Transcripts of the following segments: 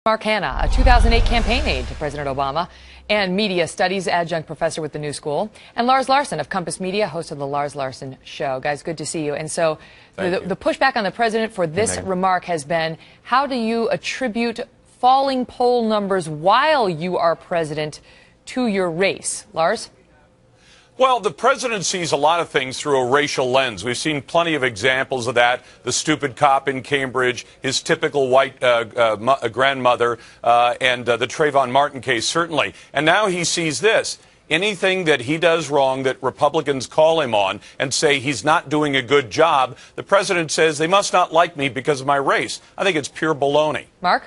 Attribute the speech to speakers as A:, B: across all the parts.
A: Mark Hanna, a 2008 campaign aide to President Obama and media studies adjunct professor with the New School, and Lars Larson of Compass Media, host of the Lars Larson Show. Guys, good to see you. And so the pushback on the president for this remark has been, how do you attribute falling poll numbers while you are president to your race? Lars?
B: Well, the president sees a lot of things through a racial lens. We've seen plenty of examples of that. The stupid cop in Cambridge, his typical white grandmother, and the Trayvon Martin case, certainly. And now he sees this. Anything that he does wrong that Republicans call him on and say he's not doing a good job, the president says they must not like me because of my race. I think it's pure baloney.
A: Mark?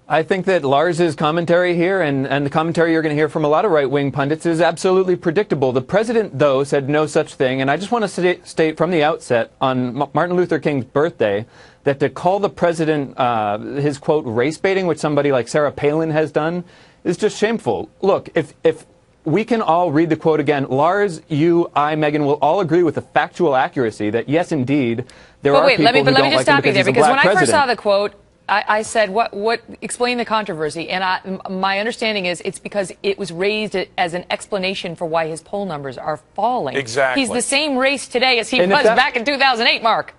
C: I think that Lars's commentary here and the commentary you're going to hear from a lot of right-wing pundits is absolutely predictable. The president, though, said no such thing. And I just want to state from the outset on Martin Luther King's birthday that to call the president his, quote, race baiting, which somebody like Sarah Palin has done, is just shameful. Look, if we can all read the quote again, Lars, you, I, Megan, will all agree with the factual accuracy that, yes, indeed, there are people who don't like him because he's a black president.
A: Let me just stop you there, because when I first saw the quote, I said, explain the controversy. And my understanding is it's because it was raised as an explanation for why his poll numbers are falling.
B: Exactly.
A: He's the same race today as he was back in 2008, Mark.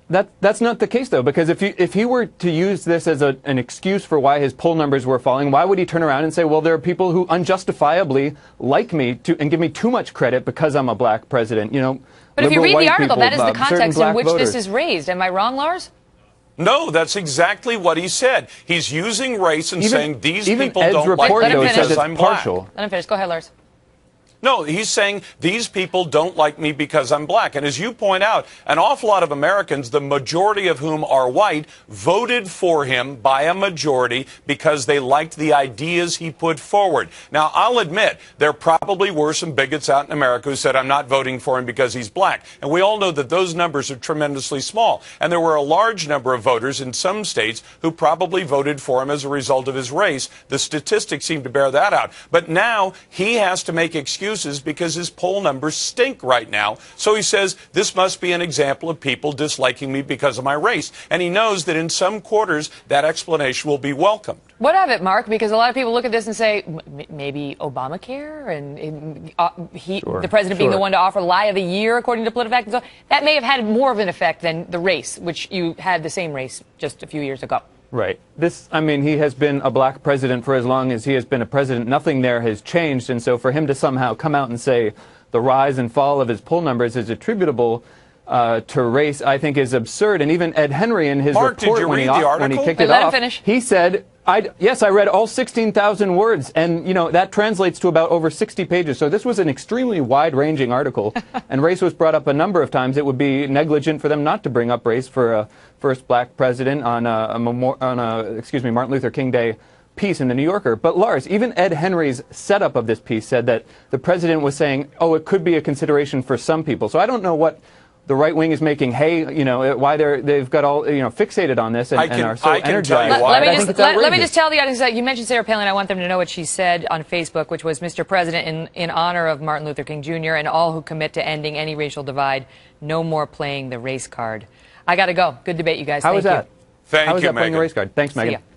C: That's not the case, though, because if he were to use this as an excuse for why his poll numbers were falling, why would he turn around and say, well, there are people who unjustifiably like me and give me too much credit because I'm a black president? You know,
A: but if you read the article, that is the context in which this is raised. Am I wrong, Lars?
B: No, that's exactly what he said. He's using race and saying these people
C: Ed's
B: don't like me because I'm black.
C: Let
A: him finish. Go ahead, Lars.
B: No, he's saying these people don't like me because I'm black. And as you point out, an awful lot of Americans, the majority of whom are white, voted for him by a majority because they liked the ideas he put forward. Now, I'll admit, there probably were some bigots out in America who said, I'm not voting for him because he's black. And we all know that those numbers are tremendously small. And there were a large number of voters in some states who probably voted for him as a result of his race. The statistics seem to bear that out. But now he has to make excuses because his poll numbers stink right now. So he says, this must be an example of people disliking me because of my race. And he knows that in some quarters, that explanation will be welcomed.
A: What of it, Mark? Because a lot of people look at this and say, maybe Obamacare and the president being the one to offer lie of the year, according to PolitiFact. And so that may have had more of an effect than the race, which you had the same race just a few years ago.
C: Right. I mean, he has been a black president for as long as he has been a president. Nothing there has changed. And so for him to somehow come out and say the rise and fall of his poll numbers is attributable to race, I think is absurd. And even Ed Henry in his report when he kicked it off, he said, yes, I read all 16,000 words. And, you know, that translates to about over 60 pages. So this was an extremely wide-ranging article. And race was brought up a number of times. It would be negligent for them not to bring up race for a first black president on Martin Luther King Day piece in the New Yorker. But Lars, even Ed Henry's setup of this piece said that the president was saying, oh, it could be a consideration for some people. So I don't know what the right wing is making why they've got all fixated on this and are so energized.
A: Let me just tell the audience that you mentioned Sarah Palin. I want them to know what she said on Facebook, which was, Mr. President, in honor of Martin Luther King Jr. and all who commit to ending any racial divide, no more playing the race card. I got to go. Good debate, you guys.
C: How was that?
B: Thank you,
C: How was that playing
B: Megan.
C: the race card? Thanks, Megan.
A: See ya.